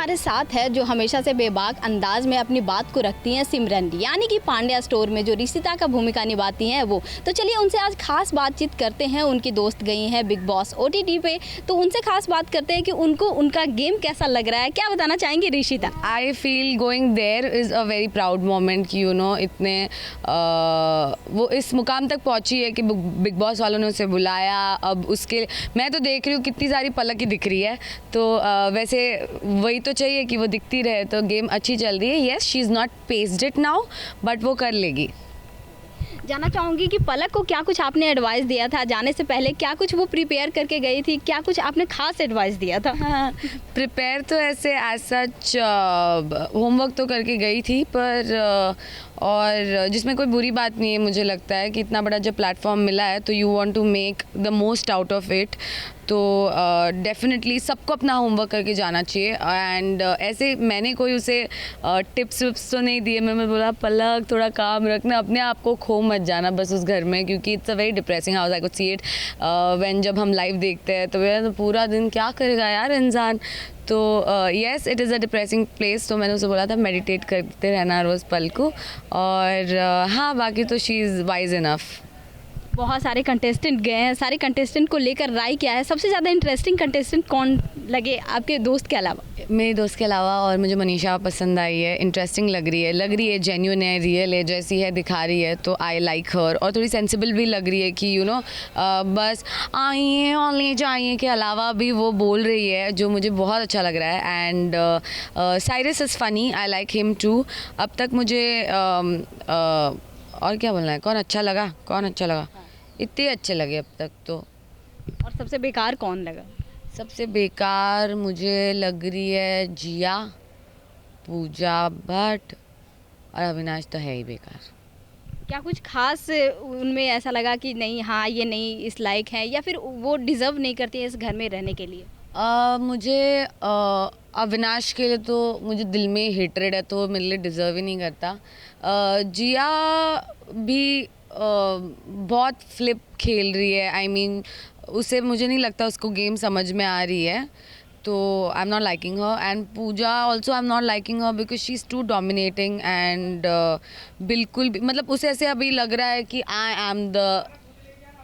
हमारे साथ है जो हमेशा से बेबाक अंदाज में अपनी बात को रखती हैं, सिमरन, यानी कि पांड्या स्टोर में जो रिशिता का भूमिका निभाती हैं वो। तो चलिए उनसे आज खास बातचीत करते हैं। उनकी दोस्त गई हैं बिग बॉस OTT पे, तो उनसे खास बात करते हैं कि उनको उनका गेम कैसा लग रहा है। क्या बताना चाहेंगी Rishita? I feel going there is a very proud moment कि इतने वो इस मुकाम तक पहुंची है कि बिग बॉस वालों ने उसे बुलाया। अब उसके मैं तो देख रही हूँ कितनी सारी पलक ही दिख रही है, तो वैसे वही तो चाहिए कि वो दिखती रहे। तो गेम अच्छी चल रही है। Yes, she is not paced it now, but वो कर लेगी। जानना चाहूँगी कि पलक को क्या कुछ आपने एडवाइस दिया था जाने से पहले? क्या कुछ वो प्रिपेयर करके गई थी? क्या कुछ आपने खास एडवाइस दिया था? हाँ, प्रिपेयर तो ऐसे एज सच होमवर्क तो करके गई थी, पर और जिसमें कोई बुरी बात नहीं है। मुझे लगता है कि इतना बड़ा जब प्लेटफॉर्म मिला है तो you want to make the most out of it. तो डेफिनेटली सबको अपना होमवर्क करके जाना चाहिए। एंड ऐसे मैंने कोई उसे टिप्स विप्स तो नहीं दिए। मैं बोला पलक थोड़ा काम रखना, अपने आप को खो मत जाना बस उस घर में, क्योंकि it's a very depressing house. I could see it when जब हम लाइव देखते हैं तो पूरा दिन क्या करेगा यार इंसान। तो yes, it is a depressing place. तो मैंने उसे बोला था मेडिटेट करते रहना रोज़ पल को। और हाँ, बाकी तो शी इज़ वाइज इनफ। बहुत सारे कंटेस्टेंट गए हैं, सारे कंटेस्टेंट को लेकर राय क्या है? सबसे ज़्यादा इंटरेस्टिंग कंटेस्टेंट कौन लगे आपके दोस्त के अलावा? मेरे दोस्त के अलावा और मुझे मनीषा पसंद आई है। इंटरेस्टिंग लग रही है, जेन्युइन है, रियल है, जैसी है दिखा रही है। तो आई लाइक हर। और थोड़ी सेंसिबल भी लग रही है कि बस आइए और ले जाइए के अलावा भी वो बोल रही है, जो मुझे बहुत अच्छा लग रहा है। And Cyrus is funny, I like him too. अब तक मुझे और क्या बोलना है, कौन अच्छा लगा? इतने अच्छे लगे अब तक तो। और सबसे बेकार कौन लगा? सबसे बेकार मुझे लग रही है जिया, पूजा भट्ट और अविनाश तो है ही बेकार। क्या कुछ खास उनमें ऐसा लगा कि नहीं, हाँ ये नहीं इस लायक है, या फिर वो डिज़र्व नहीं करती है इस घर में रहने के लिए? मुझे अविनाश के लिए तो मुझे दिल में हेटरेड है, तो मेरे लिए डिज़र्व ही नहीं करता। जिया भी बहुत फ्लिप खेल रही है। आई मीन उसे, मुझे नहीं लगता उसको गेम समझ में आ रही है। तो I am not liking her. And Pooja also I am not liking her because she is too dominating. And बिल्कुल भी मतलब उसे ऐसे अभी लग रहा है कि I am the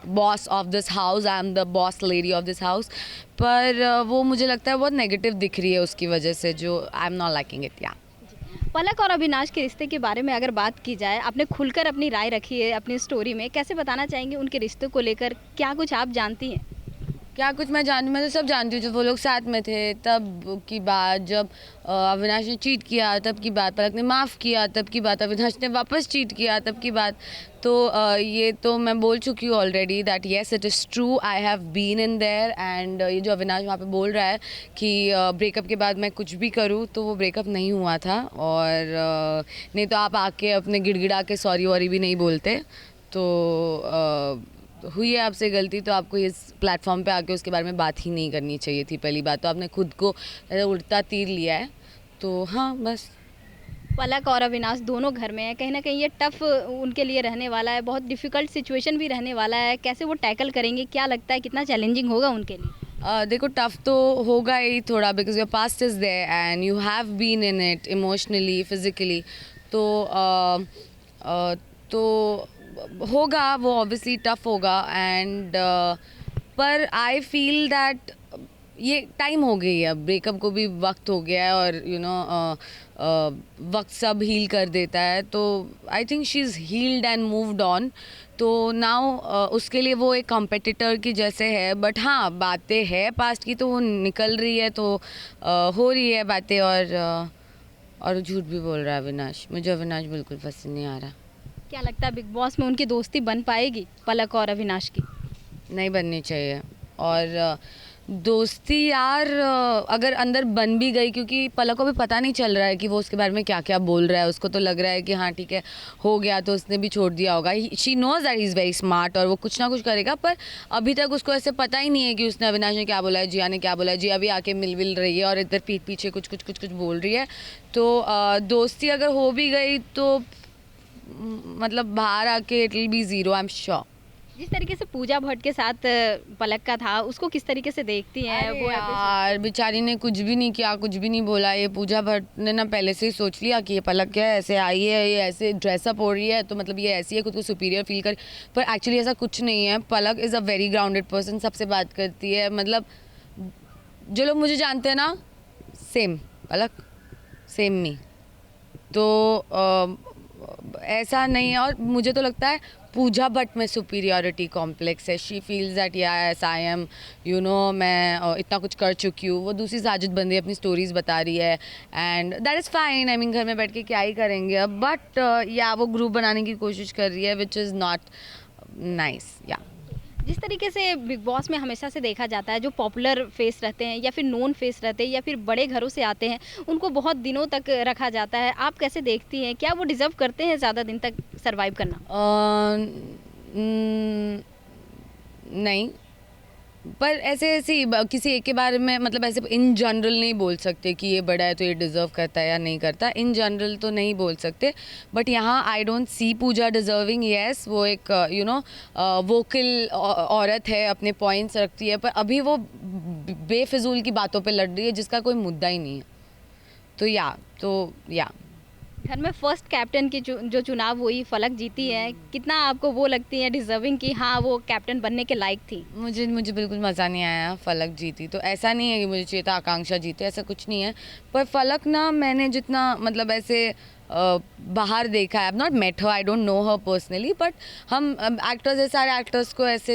boss of this house, I am the boss lady of this house. पर वो मुझे लगता है बहुत नेगेटिव दिख रही है उसकी वजह से, जो आई एम नॉट लाइकिंग इट। या पलक और अविनाश के रिश्ते के बारे में अगर बात की जाए, आपने खुलकर अपनी राय रखी है अपनी स्टोरी में, कैसे बताना चाहेंगे उनके रिश्ते को लेकर? क्या कुछ आप जानती हैं? क्या कुछ मैं तो सब जानती हूँ। जब वो लोग साथ में थे तब की बात, जब अविनाश ने चीट किया तब की बात, पलक ने माफ़ किया तब की बात, अविनाश ने वापस चीट किया तब की बात। तो ये तो मैं बोल चुकी हूँ already that yes it is true, I have been in there. And ये जो अविनाश वहाँ पे बोल रहा है कि ब्रेकअप के बाद मैं कुछ भी करूँ, तो वो ब्रेकअप नहीं हुआ था। और नहीं तो आप आके अपने गिड़गिड़ा के सॉरी वॉरी भी नहीं बोलते। तो हुई है आपसे गलती, तो आपको इस प्लेटफॉर्म पे आके उसके बारे में बात ही नहीं करनी चाहिए थी। पहली बात तो आपने खुद को उल्टा तीर लिया है। तो हाँ, बस। पलक और अविनाश दोनों घर में है, कहीं ना कहीं ये टफ उनके लिए रहने वाला है, बहुत डिफ़िकल्ट सिचुएशन भी रहने वाला है। कैसे वो टैकल करेंगे? क्या लगता है कितना चैलेंजिंग होगा उनके लिए? देखो, टफ तो होगा ही थोड़ा, because your past is there and you have been in it emotionally, physically. तो होगा वो, ऑब्वियसली टफ होगा। एंड पर आई फील दैट ये टाइम हो गई है, अब ब्रेकअप को भी वक्त हो गया है। और वक्त सब हील कर देता है। तो I think she is healed and moved on. तो नाउ उसके लिए वो एक कॉम्पिटिटर की जैसे है। बट हाँ, बातें है पास्ट की तो वो निकल रही है, तो हो रही है बातें। और झूठ भी बोल रहा है अविनाश। मुझे अविनाश बिल्कुल पसंद नहीं आ रहा। क्या लगता है बिग बॉस में उनकी दोस्ती बन पाएगी, पलक और अविनाश की? नहीं बननी चाहिए। और दोस्ती यार अगर अंदर बन भी गई, क्योंकि पलक को भी पता नहीं चल रहा है कि वो उसके बारे में क्या क्या बोल रहा है। उसको तो लग रहा है कि हाँ ठीक है, हो गया तो उसने भी छोड़ दिया होगा। She knows that he is very smart और वो कुछ ना कुछ करेगा। पर अभी तक उसको ऐसे पता ही नहीं है कि उसने अविनाश ने क्या बोला है, जिया ने क्या बोला है। जिया भी आके मिल रही है और इधर पीठ पीछे कुछ बोल रही है। तो दोस्ती अगर हो भी गई तो मतलब बाहर आके it will be zero, I am sure. जिस तरीके से पूजा भट्ट के साथ पलक का था, उसको किस तरीके से देखती हैं अरे वो यार बेचारी ने कुछ भी नहीं किया, कुछ भी नहीं बोला। ये पूजा भट्ट ने ना पहले से ही सोच लिया कि ये पलक क्या है, ऐसे आई है, ये ऐसे ड्रेसअप हो रही है तो मतलब ये ऐसी है, खुद को सुपीरियर फील कर। पर एक्चुअली ऐसा कुछ नहीं है। Palak is a very grounded person, सबसे बात करती है। मतलब जो लोग मुझे जानते हैं ना, सेम पलक, सेम मी। तो ऐसा नहीं है। और मुझे तो लगता है पूजा भट्ट में सुपीरियरिटी कॉम्प्लेक्स है। She feels that yes I am मैं इतना कुछ कर चुकी हूँ। वो दूसरी साजिद बंदी अपनी स्टोरीज बता रही है and that is fine. I mean घर में बैठ के क्या ही करेंगे अब। बट या वो ग्रुप बनाने की कोशिश कर रही है विच इज़ नॉट नाइस। या जिस तरीके से बिग बॉस में हमेशा से देखा जाता है, जो पॉपुलर फेस रहते हैं या फिर नोन फेस रहते हैं या फिर बड़े घरों से आते हैं, उनको बहुत दिनों तक रखा जाता है। आप कैसे देखती हैं, क्या वो डिज़र्व करते हैं ज़्यादा दिन तक सरवाइव करना? नहीं, पर ऐसे ऐसे ही किसी एक के बारे में मतलब ऐसे इन जनरल नहीं बोल सकते कि ये बड़ा है तो ये डिज़र्व करता है या नहीं करता। इन जनरल तो नहीं बोल सकते। बट यहाँ I don't see Pooja deserving. Yes, वो एक वोकल औरत है, अपने पॉइंट्स रखती है, पर अभी वो बेफिजूल की बातों पे लड़ रही है जिसका कोई मुद्दा ही नहीं है। तो या घर में फर्स्ट कैप्टन की जो चुनाव हुई, फलक जीती है, कितना आपको वो लगती है डिजर्विंग कि हाँ वो कैप्टन बनने के लायक थी? मुझे बिल्कुल मज़ा नहीं आया फलक जीती। तो ऐसा नहीं है कि मुझे चाहिए था आकांक्षा जीते, ऐसा कुछ नहीं है। पर फलक ना, मैंने जितना मतलब ऐसे बाहर देखा है, I have not met her, I don't know her personally, but हम एक्टर्स है, सारे एक्टर्स को ऐसे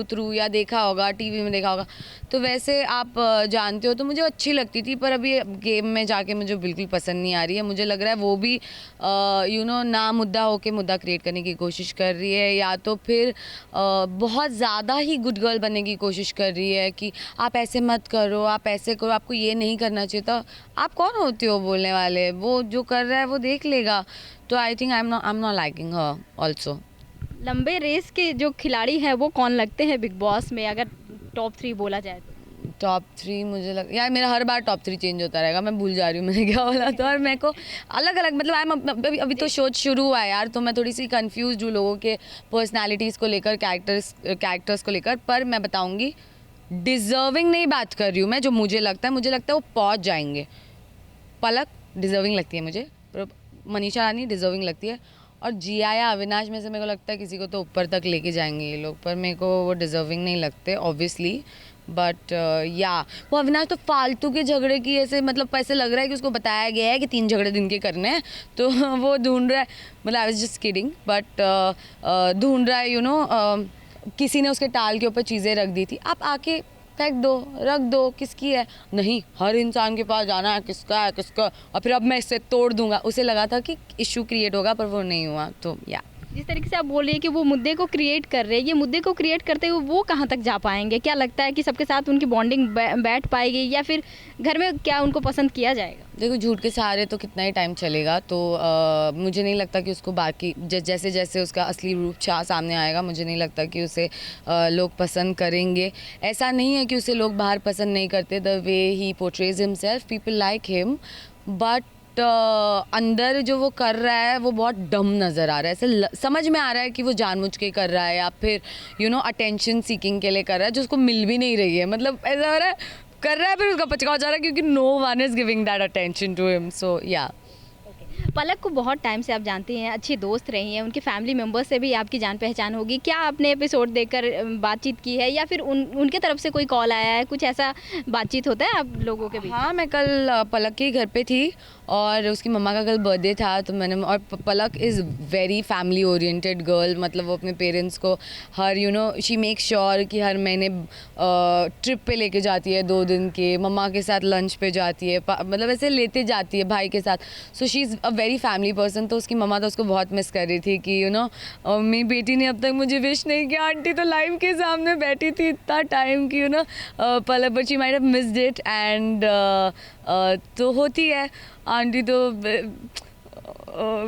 थ्रू या देखा होगा, टीवी में देखा होगा, तो वैसे आप जानते हो। तो मुझे अच्छी लगती थी, पर अभी गेम में जाके मुझे बिल्कुल पसंद नहीं आ रही है। मुझे लग रहा है वो भी ना मुद्दा होके मुद्दा क्रिएट करने की कोशिश कर रही है, या तो फिर बहुत ज़्यादा ही गुड गर्ल बनने की कोशिश कर रही है कि आप ऐसे मत करो, आप ऐसे करो, आपको ये नहीं करना चाहिए था। आप कौन होते हो बोलने वाले? वो जो कर रहा है वो देख लेगा। तो I think I am not liking her also. लंबे रेस के जो खिलाड़ी हैं वो कौन लगते हैं बिग बॉस में, अगर टॉप 3 बोला जाए तो? टॉप 3 मुझे यार मेरा हर बार टॉप 3 चेंज होता रहेगा, मैं भूल जा रही हूँ मैंने क्या बोला। तो और मेरे को अलग अलग मतलब अभी तो शो शुरू हुआ है यार, तो मैं थोड़ी सी कंफ्यूज हूँ लोगों के पर्सनालिटीज़ को लेकर, कैरेक्टर्स को लेकर। पर मैं बताऊँगी, डिज़र्विंग नहीं बात कर रही हूँ मैं, जो मुझे लगता है वो पहुँच जाएंगे। पलक डिज़र्विंग लगती है मुझे, पर मनीषा रानी डिज़र्विंग लगती है, और जिया या अविनाश में से मेरे को लगता है किसी को तो ऊपर तक लेके जाएंगे ये लोग, पर मेरे को वो डिज़र्विंग नहीं लगते ऑब्वियसली। बट वो अविनाश तो फालतू के झगड़े की ऐसे, मतलब ऐसे लग रहा है कि उसको बताया गया है कि 3 झगड़े दिन के करने हैं, तो वो ढूंढ रहा है। मतलब I was just kidding, but ढूंढ रहा है किसी ने उसके टाल के ऊपर चीज़ें रख दी थी, आप आके फेंक दो, रख दो, किसकी है? नहीं, हर इंसान के पास जाना है किसका, और फिर अब मैं इससे तोड़ दूंगा। उसे लगा था कि इशू क्रिएट होगा, पर वो नहीं हुआ। तो या जिस तरीके से आप बोल रही हैं कि वो मुद्दे को क्रिएट कर रहे हैं, ये मुद्दे को क्रिएट करते हुए वो कहाँ तक जा पाएंगे? क्या लगता है कि सबके साथ उनकी बॉन्डिंग बैठ पाएगी, या फिर घर में क्या उनको पसंद किया जाएगा? देखो, झूठ के सहारे तो कितना ही टाइम चलेगा। तो मुझे नहीं लगता कि उसको बाकी जैसे जैसे उसका असली रूप सामने आएगा, मुझे नहीं लगता कि उसे लोग पसंद करेंगे। ऐसा नहीं है कि उसे लोग बाहर पसंद नहीं करते। The way he portrays himself, people like him, but अंदर जो वो कर रहा है वो बहुत डम नज़र आ रहा है। ऐसे समझ में आ रहा है कि वो जानबूझ के कर रहा है, या फिर अटेंशन सीकिंग के लिए कर रहा है, जो उसको मिल भी नहीं रही है। मतलब ऐसा हो रहा है, कर रहा है, फिर उसका पचकाव जा रहा है, क्योंकि no one is giving that attention to him. So या पलक को बहुत टाइम से आप जानती हैं, अच्छी दोस्त रही हैं, उनके फैमिली मेम्बर्स से भी आपकी जान पहचान होगी। क्या आपने एपिसोड देखकर बातचीत की है, या फिर उनके तरफ से कोई कॉल आया है, कुछ ऐसा बातचीत होता है आप लोगों के बीच? हाँ, मैं कल पलक के घर पे थी, और उसकी मम्मा का कल बर्थडे था, तो मैंने, और Palak is very family oriented girl. मतलब वो अपने पेरेंट्स को हर शी मेक श्योर कि हर महीने ट्रिप पे लेके जाती है 2 दिन के, मम्मा के साथ लंच पे जाती है, मतलब ऐसे लेते जाती है भाई के साथ। So she is a very family person. तो उसकी मम्मा तो उसको बहुत मिस कर रही थी कि मेरी बेटी ने अब तक मुझे विश नहीं किया। आंटी तो लाइव के सामने बैठी थी इतना टाइम कि Palak, but she might have missed it. And तो होती है, आंटी तो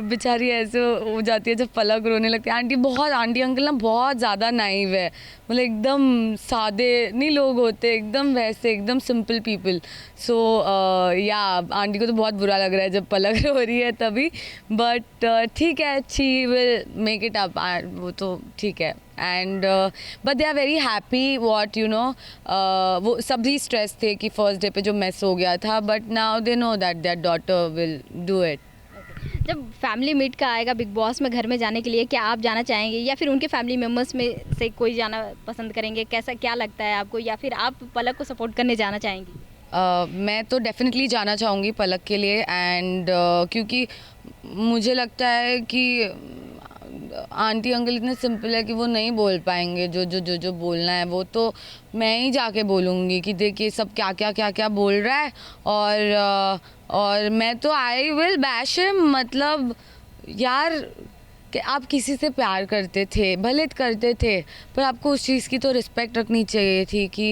बेचारी ऐसे हो जाती है जब पलक रोने लगती है। आंटी अंकल ना बहुत ज़्यादा नाइव है, मतलब एकदम सादे नहीं लोग होते, एकदम वैसे, एकदम सिंपल पीपल। सो या आंटी को तो बहुत बुरा लग रहा है जब पलक रो रही है तभी, बट ठीक है, she will make it up, वो तो ठीक है। And but they are very happy what you know, वो सभी स्ट्रेस थे कि फर्स्ट डे पे जो मिस हो गया था, but now they know that there daughter will do it. जब फैमिली मीट का आएगा बिग बॉस में घर में जाने के लिए, क्या आप जाना चाहेंगे या फिर उनके फैमिली मेम्बर्स में से कोई जाना पसंद करेंगे? कैसा क्या लगता है आपको, या फिर आप पलक को सपोर्ट करने जाना चाहेंगी? मैं तो डेफिनेटली जाना चाहूँगी पलक के लिए, एंड क्योंकि मुझे लगता है कि आंटी अंकल इतने सिंपल है कि वो नहीं बोल पाएंगे जो बोलना है, वो तो मैं ही जाके बोलूँगी कि देखिए सब क्या बोल रहा है, और मैं तो आई विल बैश हिम. मतलब यार कि आप किसी से प्यार करते थे, भले करते थे, पर आपको उस चीज़ की तो रिस्पेक्ट रखनी चाहिए थी कि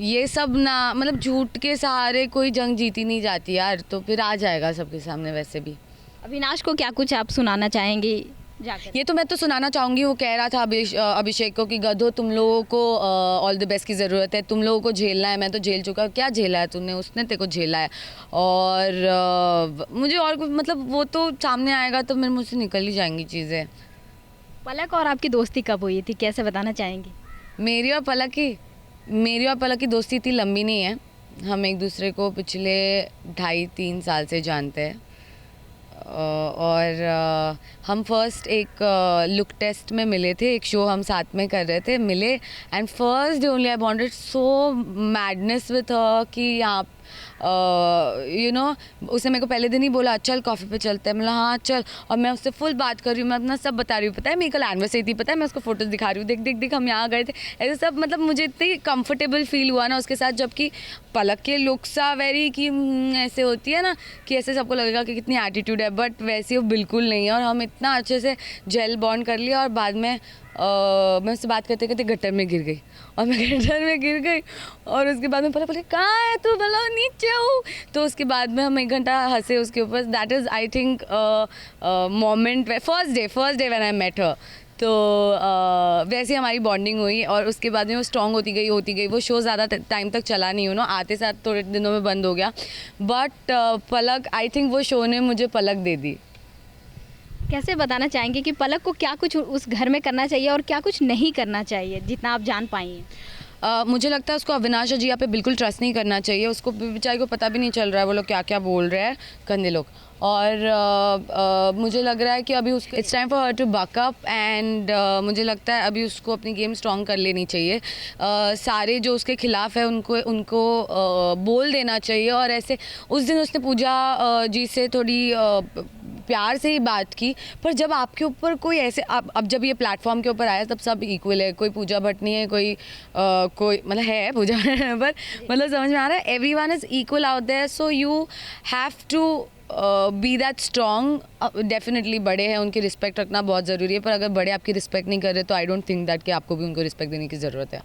ये सब ना, मतलब झूठ के सहारे कोई जंग जीती नहीं जाती यार, तो फिर आ जाएगा सबके सामने. वैसे भी अविनाश को क्या कुछ आप सुनाना चाहेंगी जाकर? ये तो मैं तो सुनाना चाहूँगी, वो कह रहा था अभिषेक को कि गधो तुम लोगों को ऑल द बेस्ट की ज़रूरत है, तुम लोगों को झेलना है, मैं तो झेल चुका. क्या झेला है तूने? उसने तेरे को झेला है. और मुझे और कुछ, मतलब वो तो सामने आएगा तो मेरे मुँह से निकल ही जाएंगी चीज़ें. पलक और आपकी दोस्ती कब हुई थी, कैसे बताना चाहेंगी? मेरी और पलक की दोस्ती इतनी लंबी नहीं है. हम एक दूसरे को पिछले 2.5-3 साल से जानते हैं. और हम फर्स्ट एक लुक टेस्ट में मिले थे, एक शो हम साथ में कर रहे थे, मिले, and first day only I bonded so madness with her कि आप यू नो, उसने मेरे को पहले दिन ही बोला चल कॉफ़ी पे चलते हैं. मतलब हाँ चल, और मैं उससे फुल बात कर रही हूँ, मैं अपना सब बता रही हूँ. पता है मेरी कल एनिवर्सरी थी, पता है मैं उसको फोटोज दिखा रही हूँ, देख हम यहाँ गए थे, ऐसे सब. मतलब मुझे इतनी कंफर्टेबल फील हुआ ना उसके साथ. जबकि पलक के लुक्स आ वेरी कि ऐसे होती है ना कि ऐसे सबको लगेगा कि कितनी एटीट्यूड है, बट वैसे वो बिल्कुल नहीं है. और हम इतना अच्छे से जेल बॉन्ड कर लिया, और बाद में मैं उससे बात करते करते गटर में गिर गई, और मैं गटर में गिर गई, और उसके बाद में बोले कहाँ है तू, बोला नीचे हूँ. तो उसके बाद में हम 1 घंटा हंसे उसके ऊपर. That is I think moment, first day when I met her. तो वैसे हमारी बॉन्डिंग हुई, और उसके बाद में वो स्ट्रॉन्ग होती गई. वो शो ज़्यादा टाइम तक चला नहीं, आते साथ थोड़े दिनों में बंद हो गया. बट पलक, आई थिंक वो शो ने मुझे पलक दे दी. कैसे बताना चाहेंगे कि पलक को क्या कुछ उस घर में करना चाहिए और क्या कुछ नहीं करना चाहिए, जितना आप जान पाई हैं? मुझे लगता है उसको अविनाश अजिया पे बिल्कुल ट्रस्ट नहीं करना चाहिए. उसको बेचारे को पता भी नहीं चल रहा है वो लोग क्या बोल रहे हैं, गंदे लोग. और मुझे लग रहा है कि अभी उसको it's time for her to buck up, and मुझे लगता है अभी उसको अपनी गेम स्ट्रॉन्ग कर लेनी चाहिए. सारे जो उसके खिलाफ है उनको बोल देना चाहिए. और ऐसे उस दिन उसने पूजा जी से थोड़ी प्यार से ही बात की, पर जब आपके ऊपर कोई ऐसे अब जब ये प्लेटफॉर्म के ऊपर आया तब सब इक्वल है. कोई पूजा भट्ट नहीं है, कोई मतलब है पूजा पर मतलब समझ में आ रहा है, everyone is equal out there. So you have to be that strong. Definitely बड़े हैं, उनकी रिस्पेक्ट रखना बहुत ज़रूरी है, पर अगर बड़े आपकी रिस्पेक्ट नहीं कर रहे तो आई डोंट थिंक दैट कि आपको भी उनको रिस्पेक्ट देने की ज़रूरत है.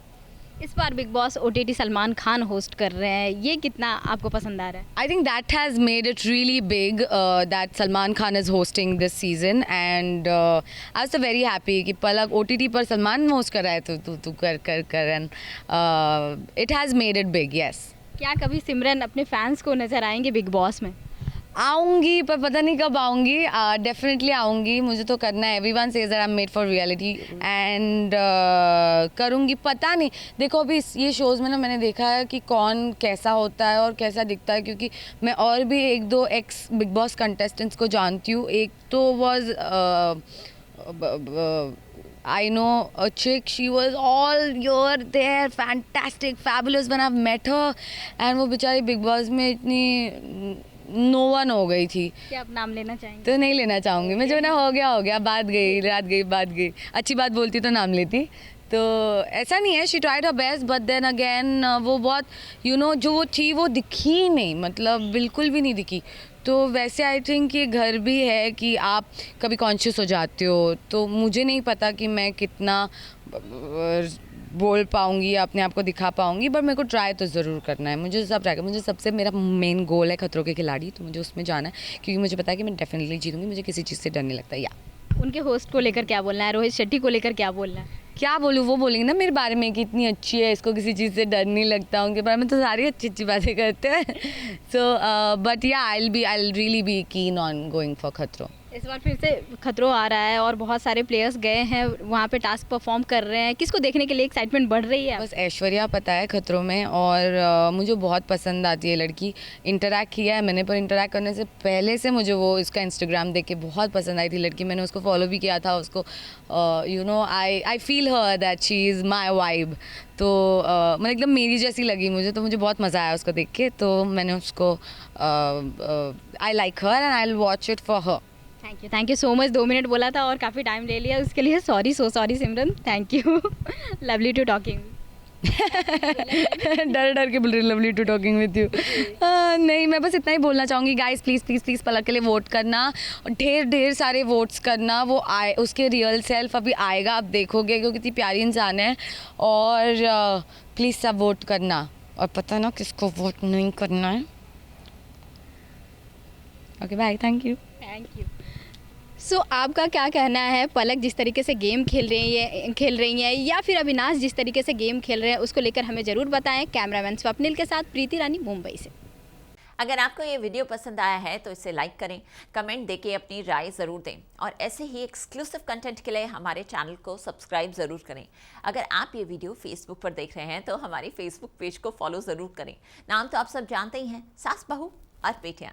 इस बार Bigg Boss OTT Salman Khan host कर रहे हैं, ये कितना आपको पसंद आ रहा है? I think that has made it really big that Salman Khan is hosting this season, and I was so very happy कि पलक OTT पर सलमान होस्ट कर रहा है, तो तू कर and it has made it big, yes. क्या कभी सिमरन अपने फैंस को नज़र आएंगे बिग बॉस में? आऊँगी, पर पता नहीं कब आऊँगी. डेफिनेटली आऊँगी, मुझे तो करना है. Everyone says that I am made for reality, and करूँगी. पता नहीं, देखो अभी ये शोज़ में ना मैंने देखा है कि कौन कैसा होता है और कैसा दिखता है, क्योंकि मैं और भी 1-2 एक्स बिग बॉस कंटेस्टेंट्स को जानती हूँ. एक तो was I know a chick, she was all year there, fantastic, fabulous when I've met her, and वो बेचारी बिग बॉस में इतनी नो वन हो गई थी. क्या आप नाम लेना चाहेंगे? तो नहीं लेना चाहूँगी मैं, जो ना हो गया, बात गई. अच्छी बात बोलती तो नाम लेती. तो ऐसा नहीं है, she tried her best, but then again वो बहुत जो वो थी वो दिखी ही नहीं, मतलब बिल्कुल भी नहीं दिखी. तो वैसे आई थिंक ये घर भी है कि आप कभी कॉन्शियस हो जाते हो. तो मुझे नहीं पता कि मैं कितना बोल पाऊँगी या अपने आप को दिखा पाऊँगी, बट मेरे को ट्राई तो ज़रूर करना है. मुझे सबसे मेरा मेन गोल है खतरों के खिलाड़ी, तो मुझे उसमें जाना है, क्योंकि मुझे पता है कि मैं डेफिनेटली जीतूँगी. मुझे किसी चीज़ से डर नहीं लगता. या उनके होस्ट को लेकर क्या बोलना है, रोहित शेट्टी को लेकर क्या बोलना है? क्या बोलूँ, वो बोलेंगे ना मेरे बारे में कि इतनी अच्छी है, इसको किसी चीज़ से डर नहीं लगता. उनके बारे में तो सारी अच्छी बातें करते हैं. सो बट या I really be keen on going for खतरों. इस बार फिर से खतरों आ रहा है और बहुत सारे प्लेयर्स गए हैं वहाँ पे, टास्क परफॉर्म कर रहे हैं, किसको देखने के लिए एक्साइटमेंट बढ़ रही है? बस ऐश्वर्या पता है खतरों में, और मुझे बहुत पसंद आती है लड़की। इंटरैक्ट किया है मैंने, पर इंटरैक्ट करने से पहले से मुझे वो इसका इंस्टाग्राम देख के बहुत पसंद आई थी लड़की। मैंने उसको फॉलो भी किया था, उसको you know I feel her that she is my vibe. तो मतलब एकदम मेरी जैसी लगी मुझे, तो मुझे बहुत मज़ा आया उसको देख के। तो मैंने उसको I like her and I will watch it for her. Thank you so much. 2 minute बोला था और काफ़ी टाइम ले लिया, उसके लिए sorry, so sorry Simran. Thank you. Lovely to talking. डर डर के बोल रही lovely to talking with you. नहीं, मैं बस इतना ही बोलना चाहूँगी guys, please please please Palak के लिए वोट करना, ढेर ढेर सारे वोट्स करना। वो आए, उसके रियल सेल्फ अभी आएगा, आप देखोगे क्योंकि कितनी प्यारी इंसान है। और प्लीज़ सब वोट करना, और पता ना किसको वोट नहीं करना है। Okay bye, thank you. So आपका क्या कहना है, पलक जिस तरीके से गेम खेल रही हैं या फिर अविनाश जिस तरीके से गेम खेल रहे हैं, उसको लेकर हमें ज़रूर बताएं। कैमरामैन स्वप्निल के साथ प्रीति रानी, मुंबई से। अगर आपको ये वीडियो पसंद आया है तो इसे लाइक करें, कमेंट देके अपनी राय ज़रूर दें, और ऐसे ही एक्सक्लूसिव कंटेंट के लिए हमारे चैनल को सब्सक्राइब ज़रूर करें। अगर आप ये वीडियो फेसबुक पर देख रहे हैं तो हमारे फेसबुक पेज को फॉलो ज़रूर करें। नाम तो आप सब जानते ही हैं, सास बहू और बेटियाँ।